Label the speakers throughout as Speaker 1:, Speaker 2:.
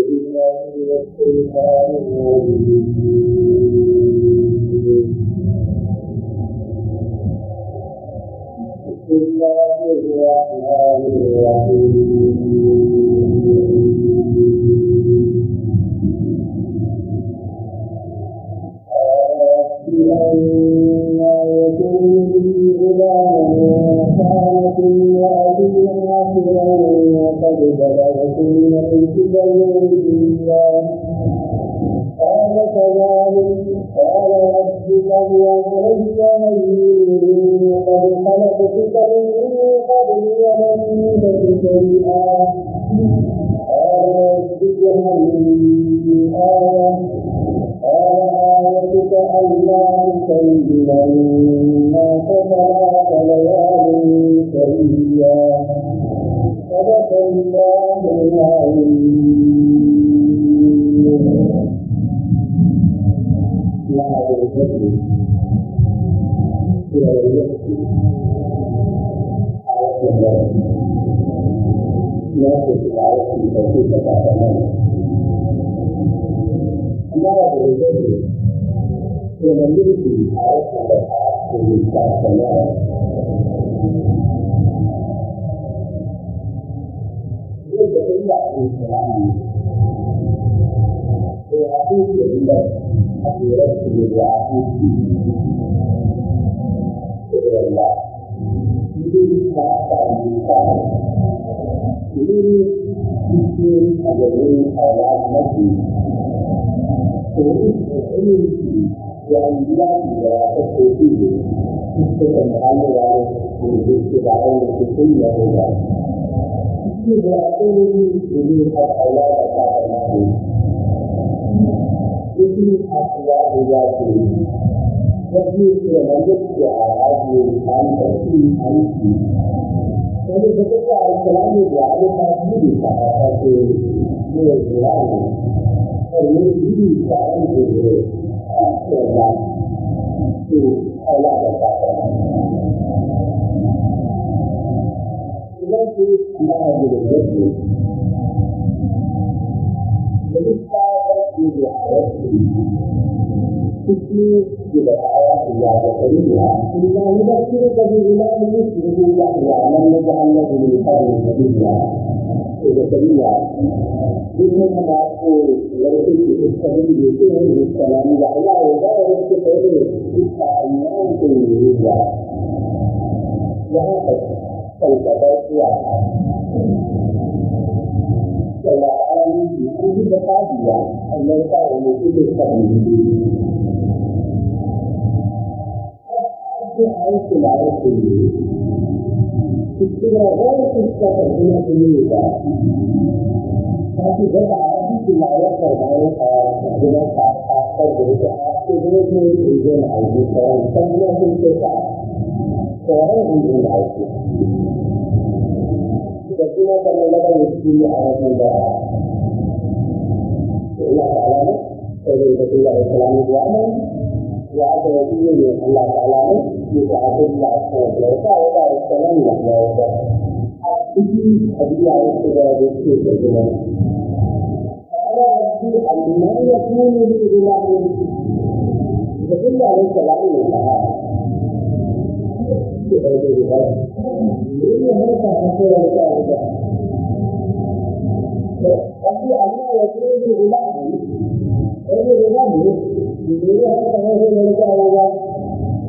Speaker 1: بالله من الشيطان الرجيم. بسم الله الرحمن الرحيم. أَنَّىٰ يَكُونُ لِي غُلَامٌ وَكَانَتِ امْرَأَتِي عَاقِرًا وَقَدْ بَلَغْتُ مِنَ الْكِبَرِ عِتِيًّا. قَالَ كَذَٰلِكَ قَالَ رَبُّكَ هُوَ عَلَيَّ هَيِّنٌ قَدْ خَلَقْتُكَ مِن قَبْلُ وَلَمْ تَكُ شَيْئًا. قَالَ رَبِّ اجْعَل لِّي آيَةً قَالَ آيَتُكَ أَلَّا تُكَلِّمَ النَّاسَ ثَلَاثَ لَيَالٍ سَوِيًّا. صدق الله العظيم. لا أدري yang memiliki ayat terdekat tulisan saya. Dia bertindak di Islam. Berarti bertindak akhirat sebagai akhirat. Sebenarnya ini disahkan disahkan. Ini adalah ayat Nabi. Ini yang dia tidak tertuju itu kembali dari keadaan itu yang berbeda. Ini berarti ini adalah kata Nabi. Ini adalah berarti jadi sebenarnya ada anti. Jadi ketika Islam itu ada tadi di satu negara. Ini sekarang itu Islam itu Allah berkata. Jadi kita harus berpikir. Jadi kita juga harus ini juga ayat yang kedua. Kita tidak kira kebenaran ini juga yang menjadi kedua. Itu kedua. Ini mengaku yaitu sekali itu Islam Allah itu seperti kita yang juga. Yang kedua kalau ini berkata mereka itu seperti harus selalu istilah kita terkena juga. Tapi berarti selalu terbaik dengan faktor berbeda. Sebenarnya itu lagi semua kita orang ini lagi. Jadi kita melakukan istilah ayat muda. Allah Taala dari ketika Islam diaman, ya ada ini Allah Taala juga ada mereka ada Islam yang ada. Ini adalah istilah itu. أَنَّىٰ يَكُونُ لِي غُلَامٌ فَقُلْ عَلَيْكَ لَعِنَةً ini mereka hasil mereka. Tapi Allah yang lebih ulama, lebih ulama, dia hasil mereka Allah.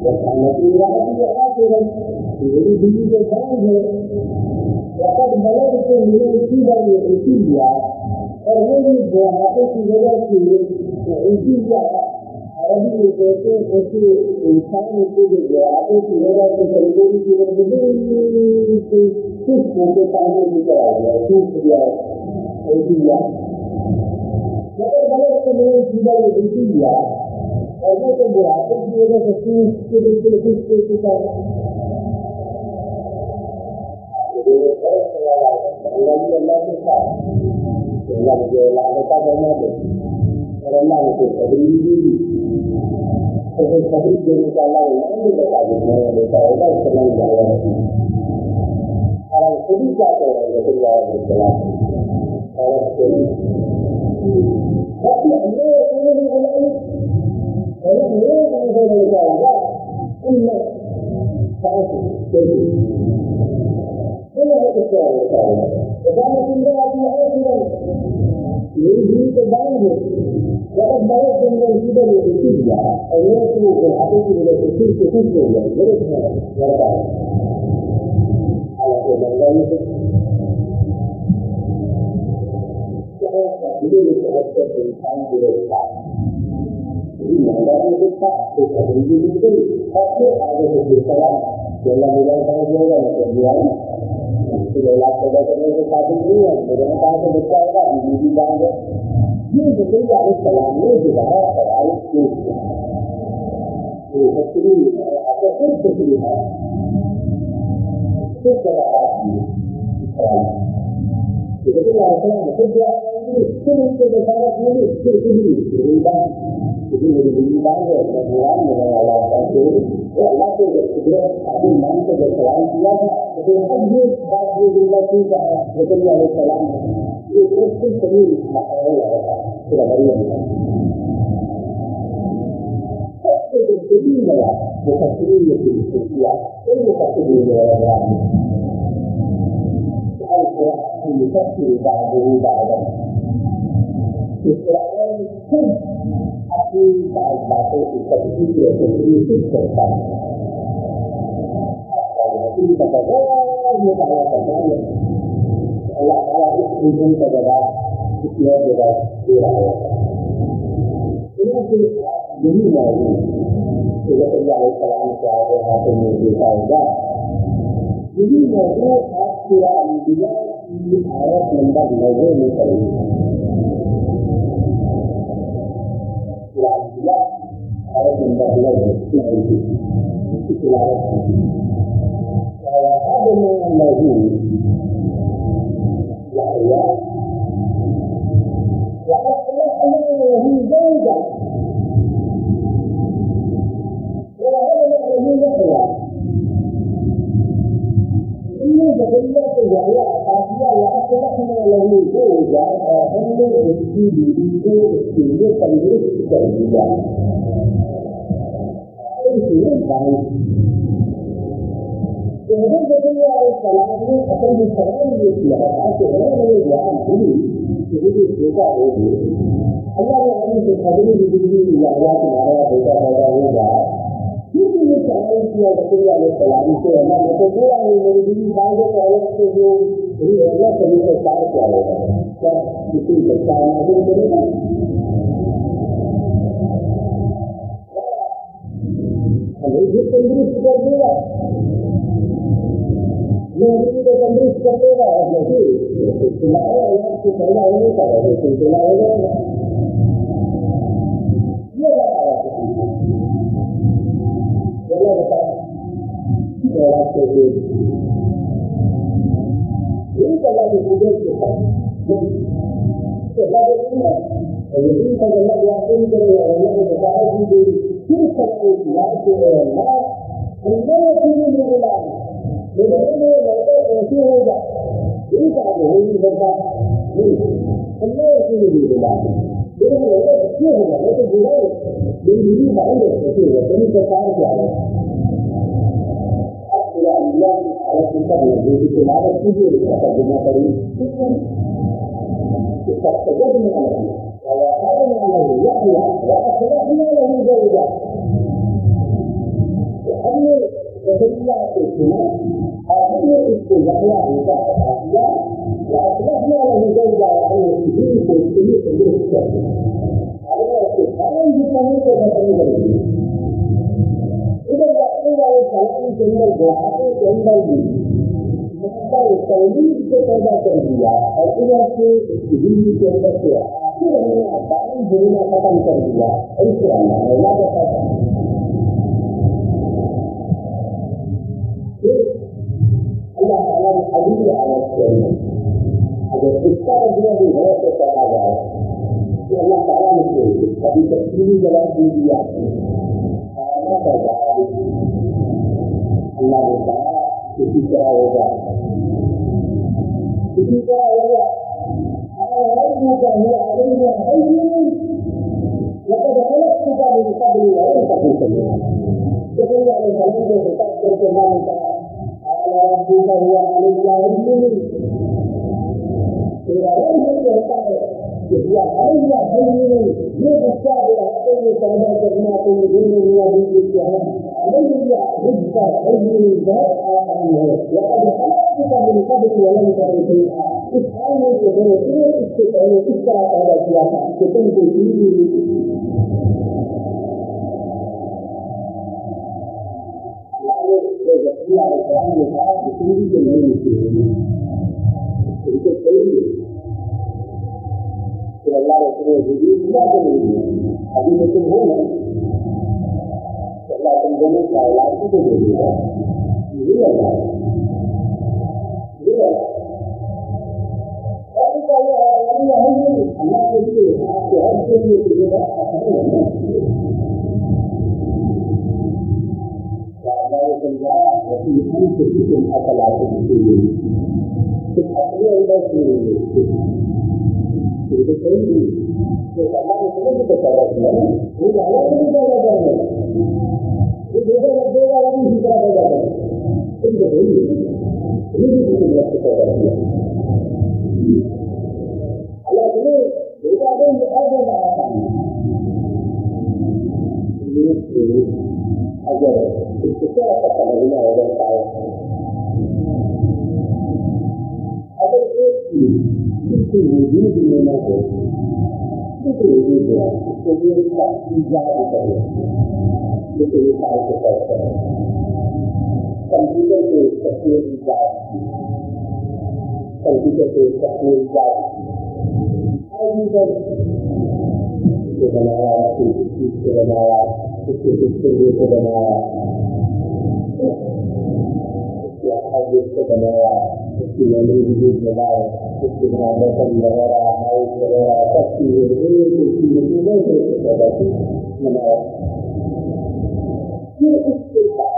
Speaker 1: Karena dia akhiran, jadi dia tahu. Dapat malah itu tidak dia. Orang ini berapa tidak itu Arabi itu insan itu juga ada tidak terjadi itu kita tahu juga itu dia kalau kita tidak itu dia kalau kita berapa dia kita Allah jelas kita banyak orang itu berdiri seperti kita lain ini berkaitan dengan senang jawab orang sedih orang yang berjelas orang sedih لكن لا يكون على ونحن لا نعرف ذلك إلا فأصل شيء ولا يتساوى وكانت امرأة عاقلا يريد تبعه وقد مرض من الجبل والسجع أن يصلوا في الحقيقة إلى تسليك تسليك ولدها وربعها على ذلك بدون التوسل الإنسان بالإسلام إنما لا يدفع بتدريج الدين حتى عادة السلام ولا ملاك ولا مكان إذا لا تقدر تقدر الدنيا بدون هذا بالتالي يجي بعد يجي على السلام يجي على الدين وتكريم أكثر تكريمها تكرر Jadi kalau saya kerja ini, semua kerja ini kita jadi lebih banyak orang melakukan itu. Allah tu juga ada mana berjalan dia, jadi hanya bagi dia juga bekerja oleh salam. Itu sendiri masalah sudah banyak. Jadi inilah bukan sendiri itu ini bukan sendiri orang. القرآن يفسر بعضه بعضا القرآن كل أقول بعض التفسير والتفسير في القرآن في تتغير متعلقة الله تعالى يحكم تجربات كثيرة جدا في رأيه لكن جميع موضوع إذا كان عليه السلام تعالى هذا الموضوع jadi mereka tidak juga di ayat nomor 9 ini. Ya, ayat nomor 9 itu. Itu ayat. Kalau ada yang lagi, ya Allah, ya Allah yang jaga. Kalau ada yang lagi ya. Ini berbeda dengan apa yang asalnya melalui juga hanya itu sendiri terjadi. Itu yang baik. Kemudian ketika salam ini akan diserang di dalam sebenarnya yang ini jadi juga ini. Allah yang ini terjadi di dunia yang ada beda-beda. Ini cara dia bekerja oleh salam itu memang semua yang menjadi bagian oleh sebuah ini adalah sebuah cara dia. Dan itu bersama dengan mereka. Kalau itu sendiri juga dia. Yang itu sendiri juga dia. Jadi semua orang yang kita ini kalau itu semua orang dia ada. Jadi apa? Orang itu. Ini kalau kita kita. Sebab itu, jadi kalau kita yakin dengan Allah berkata itu, kita harus yakin dengan Allah. Allah itu berulang. Jadi Allah itu juga. Ini kalau ini berkata, Allah itu berulang. Jadi Allah itu juga itu berulang. Jadi ini mana itu? Jadi sekarang jadi. Allah على كتاب الذي في هذا الكتاب تقدمنا فريق تقدمنا عليه وأخذنا عليه يحيى وأخذنا له زوجة وأن وتجلى الإسلام أخذنا يحيى وأخذنا له زوجة وأن يجيب السليم في الكتاب هذا الكتاب يجب إذا إذا الكلام جنب الجواب جنب maka tauhid kepada kerja artinya ini kerja akhirnya apa yang digunakan kerja itu adalah ada kata Allah Taala hadir ala sini ada besar dia di bawah kata Allah Taala itu tapi terkini dalam dunia apa saja Allah Taala इसी तरह होगा। Orang lain خلقتك هو علينا هين لقد خلقتك من قبل ولم تكن شيئا. يقول عليه السلام تذكر كمان قال ربك هو علينا هين إذا لم يكن هو علينا هين يغشى بهاتين الكلمات كلمات من وبالاتهام علي رزق هين ذات وقد خلقتك من قبل ولم تكن شيئا. इसलिए जो है इससे पहले किस तरह पैदा किया था कि तुमको अभी तो तुम हो ना तुम दोनों का इलाज को दे देगा अल्लाह के लिए आपके हर के लिए अपने अंदर अगर इसको क्या समझना होगा अगर एक चीज जिसकी वजूद में न हो उसकी वजूद है उसको ये ईजाद करें जैसे ये साल के तौर पर कंप्यूटर से तस्वीर ईजाद कंप्यूटर से तस्वीर ईजाद को बनाया चीज को बनाया उसके पिक्चर को बनाया उसके आदेश को बनाया उसकी मेमोरी यूज बनाए उसके बटन वगैरह हाउस वगैरह सब चीजें बनाया। फिर उसके बाद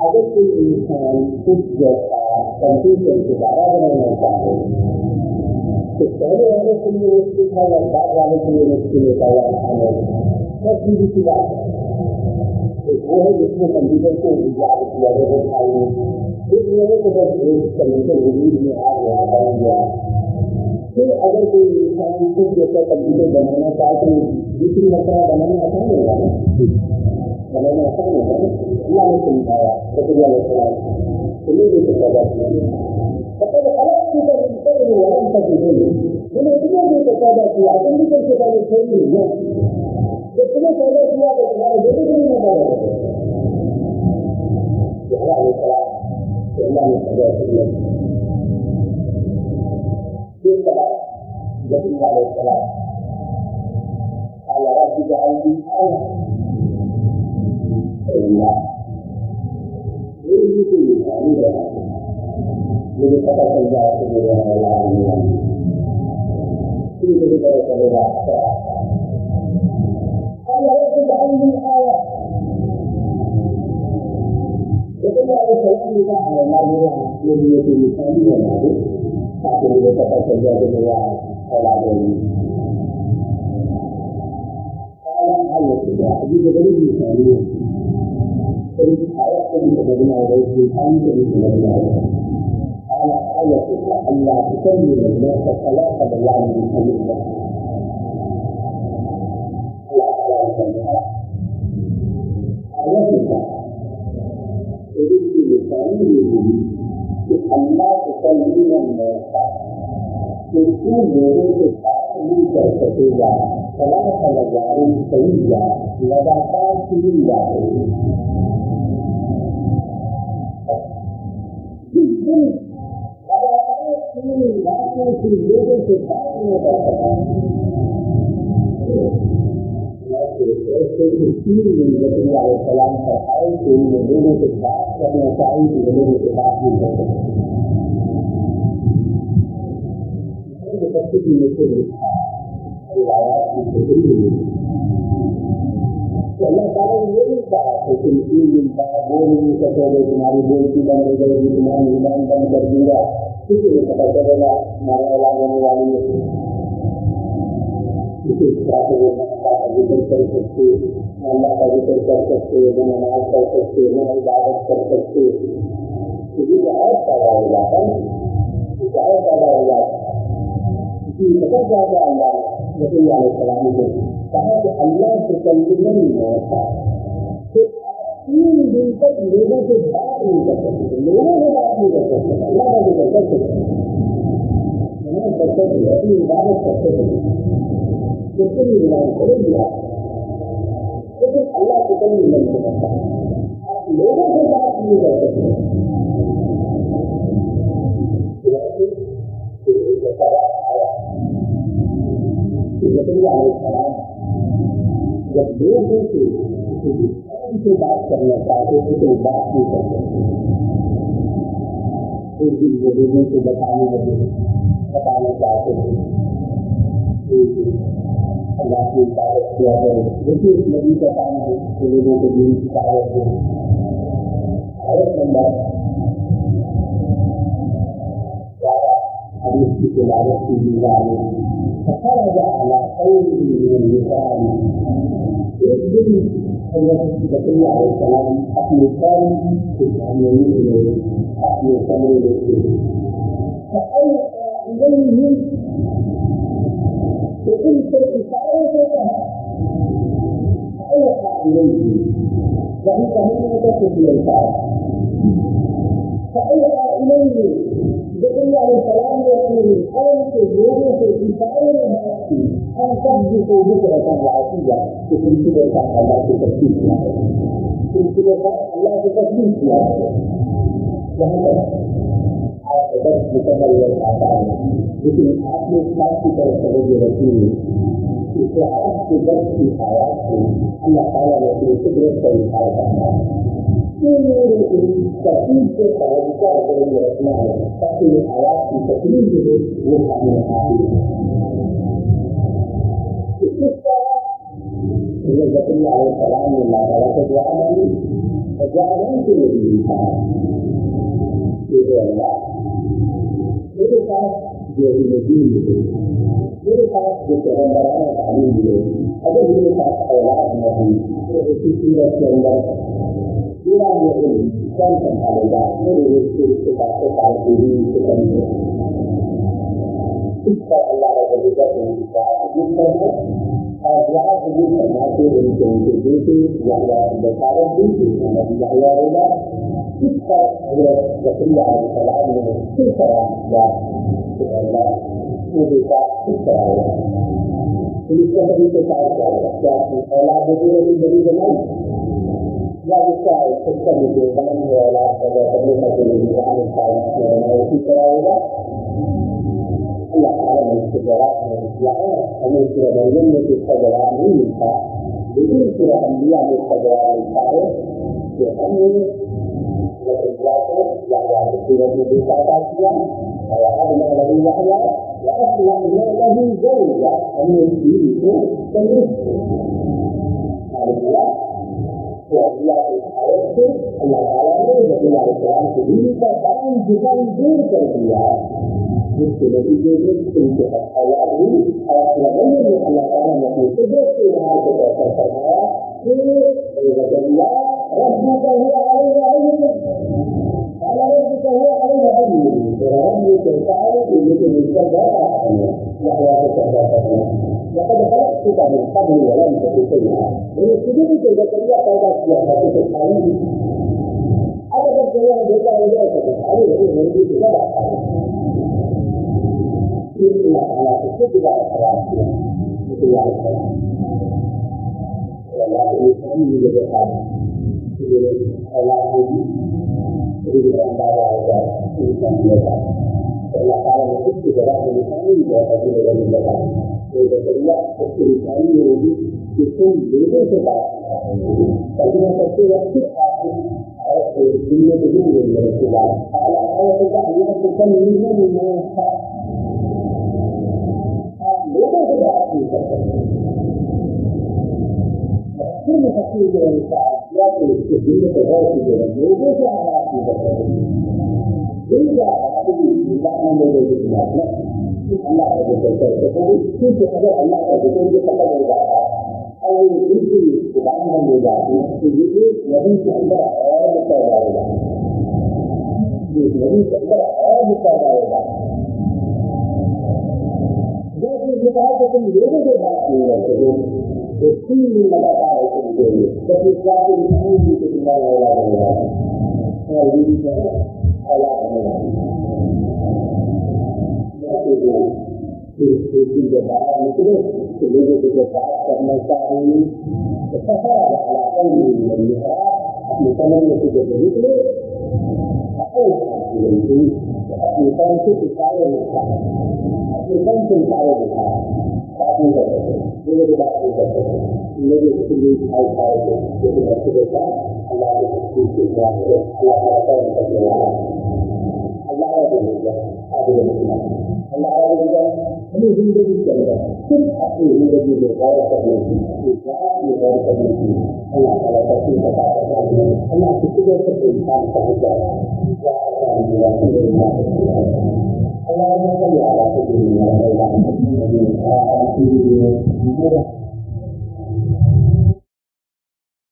Speaker 1: अगर कोई इंसान कुछ जैसा कंप्यूटर के द्वारा बनाना चाहे तो पहले वाले के लिए मुश्किल था या बाद वाले के लिए मुश्किल होता है सब चीज की बात है। वो है जिसमें कंप्यूटर को ईजाद किया गया वो खाई एक लोगों को बस कंप्यूटर वजूद में आ गया बन गया। फिर अगर कोई इंसान कुछ जैसा कंप्यूटर बनाना चाहे तो दूसरी मसला बनाना आसान होगा ना बनाना आसान होगा ना अल्लाह ने समझाया प्रक्रिया में चलिए भी पैदा किया मतलब अलग चीजें वरम तक मैंने इतने भी पैदा किया कंप्यूटर से पहले छोड़ दिया जब तुम्हें पैदा किया तो तुम्हारे बेटे को नहीं पैदा करते अल्लाह ने पैदा किया फिर कहा जब वाले सलाम अल्लाह की जाएगी अल्लाह ये भी नहीं रहा मुझे पता चल जाए कि मेरे अल्लाह नहीं मुझे पता चलेगा अल्लाह की जाएगी आया लेकिन मेरे सलाम का अल्लाह मेरे लिए कोई निशानी बना दे ताकि मुझे पता चल जाए कि मेरा औलाद नहीं अभी तो बड़ी निशानी है कभी आयत को भी समझना होगा इस निशानी को भी समझना होगा आयत अल्लाह तसल्ली में फला अल्लाह ने समझा अल्लाह ताला समझा आयत का एक निशानी ये होगी कि अल्लाह तसल्ली में किसी लोगों के साथ नहीं कर सकेगा फला फलजारी सही जा लगातार तीन जाएगी जिस दिन लगातार 3 लाखों की लोगों से बात नहीं कर सका ऐसे 3 दिन नबी अलैहिस्सलाम पर आए तो लोगों से बात करना चाहिए कि लोगों से बात नहीं कर सकते की मुझे लिखा रिवायात की टुकड़ी में तो अल्लाह ताला ने ये भी कहा कि तुम 3 दिन बाद बोल नहीं सकोगे तुम्हारी बोलती बंद हो जाएगी तुम्हारी जुबान बंद कर दूंगा किसी को पता चलेगा हमारा औलाद होने वाली है विशेष बात है अल्लाह का जिक्र कर सकते, अल्लाह का जिक्र कर सकते, न नमाज कर सकते, न इबादत कर सकते, तो ये और पैदा हो जाता है, और पैदा हो जाता है। इसी मतलब जाता अल्लाह रसूल अलैहिस्सलाम को कहा कि अल्लाह से कल्लम नहीं होता, तो 3 दिन तक लोगों से बात नहीं कर सकते, लोगों से बात नहीं कर सकते, अल्लाह का जिक्र कर सकते, नमाज कर सकते, अपनी इबादत कर सकते, जिससे भी इबादत करेंगे आप, लेकिन अल्लाह से कल्लम नहीं होता, आप लोगों से बात नहीं कर सकते। जब लोगों से बात करना चाहते थे तो बात नहीं करते, एक दिन वो लोगों को बताने चाहते थे, अल्लाह की इबादत किया करें, देखिए इस नबी का काम है कि लोगों को दीन की दावत दें। आयत नंबर 11 हदीस की तिलावत की जाए, फखरज अला क़ौमिही मिन निसाई, एक दिन हज़रत ज़करिया अलैहिस्सलाम अपने कौम के सामने निकले, अपने कमरे में थे, तो उनसे इशारों से कहा, वही कहने का कुछ मिलता है, ज़करिया अलैहिस्सलाम ने अपने कौम के लोगों से इशारों में बात की, हम सब जिसे जिक्र करना किया कि सिलसिले का अल्लाह की तस्दीक किया है, सिलसिले का अल्लाह की तस्दीक किया है। यहाँ पर आप दर्द मुकम्मल कर पाता है, लेकिन आपने साथ की तरफ समझ रखी है, इससे आपके दर्द की आयात से अल्लाह ताला ने अपनी कुदरत का इशारा करना है, तकलीफ से समझता रखना है, ताकि ये आयात की तकलीफ जो है वो सामने आती है। इस तरह ज़करिया अलैहिस्सलाम ने अल्लाह ताला से दुआ मांगी और दुआ के लिए भी कहा कि अल्लाह मेरे पास जो दीन मिले, मेरे पास जो पैगंबराना तालीम मिले, अगर मेरे पास औलाद नहीं तो इसी सूरत के अंदर मेरा ये कौन संभालेगा, मेरे रिश्तेदार से पालती हुई से कमी है। इस पर अल्लाह रब्बुल इज्जत ने है और दुआ कबूल फरमाते उनके बेटे याहया की बशारत दी कि नबी याहया होगा। इस पर हज़रत ज़करिया अलैहिस्सलाम ने फिर सवाल किया कि अल्लाह वो बेटा किस तरह होगा, तो इसका सभी के साथ क्या होगा, क्या औलाद देते हुए बड़ी बनाई या इसका सिस्टम जो बन है औलाद पैदा करने का जो निजाम है उसी तरह होगा। अल्लाह ताला ने इसके जवाब नहीं किया है, हमें सूरह मरियम में इसका जवाब नहीं मिलता, लेकिन सूरह अंबिया में इसका जवाब मिलता है कि हमने ज़करिया को याहया की सूरत में बेटा अता किया और वहबना लहू याहया व अस्लहना लहू ज़ौजा, हमने बीवी को तंदुरुस्त किया। तो अल्लाह की आयत से अल्लाह ताला ने ज़करिया अलैहिस्सलाम की बीवी का दान जुबान दूर कर दिया, जिसके नतीजे में उनके पास औलाद हुई और नबी में अल्लाह ताला ने अपनी कुदरत के इज़हार के तौर पर फरमाया कि ज़करिया रब्बुका हुवा अलैहि अज़ीज़, रब्बुका हुवा अलैहि अज़ीज़, रब ये कहता है कि लेकिन इसका बहुत आसान है, याहया को पैदा करना, लक़द ख़लक़तुका मिन क़ब्ल व लम तक शैआ, मैंने शुरू में तो ज़करिया पैदा किया था तो खाली नहीं, अब अगर कोई बेटा हो जाए तो खाली नहीं, मेरे को ज्यादा आता है। अल्लाह ताला से खुद इबादत करार किया, ज़करिया अलैहिस्सलाम अल्लाह के निशानी की जगह था औलाद होगी, फिर अंदाजा हो जाए इंसान होगा, तो अल्लाह ताला ने खुद की जगह में निशानी भी बहुत अच्छी जगह में लगा, तो ज़करिया उसकी निशानी ये होगी कि तुम लोगों से बात करना सबसे अच्छी आप दुनिया के लिए के बाद अल्लाह को कम नहीं था, आप लोगों से बात नहीं कर सकते। फिर में सबसे जो किया तो इसके दिल को गौर कीजिएगा, लोगों से आप बात नहीं कर सकते, दिल का बात भी लोगों के खिलाफ अल्लाह का जिक्र करते हैं क्योंकि अगर अल्लाह का जिक्र ये खत्म हो जाता है और ये बिल्कुल जुबान बन हो जाती है तो ये एक नदी के अंदर और पैदा होगा, ये नदी के अंदर और पैदा होगा। जैसे ये कहा कि तुम लोगों के बात नहीं करते हो तो 3 दिन लगातार है तुमके लिए जब इस बात के लिए कि तुम्हारा औलाद होगा और ये भी है औलाद होगा। फिर जब बाहर निकले तो लोगों को जब बात करना चाहिए तो अपने समझने से जब निकले अपने कर्म से इशारे लिखा, अपने कर्म से इशारे लिखा, बात नहीं कर सकते, लोगों की बात नहीं कर सकते, लोगों के लिए खाए खाए थे लेकिन अच्छे देखा अल्लाह के अल्लाह का कर्म करने वाला अल्लाह का देगा आगे बढ़ना अल्लाह का देगा अपनी जिंदगी के अंदर सिर्फ अपनी जिंदगी में गौर करने की विश्वास में गौर करने की अल्लाह ताला का पता करता है। अल्लाह किसी को इंसान पहुंच जाए अल्लाह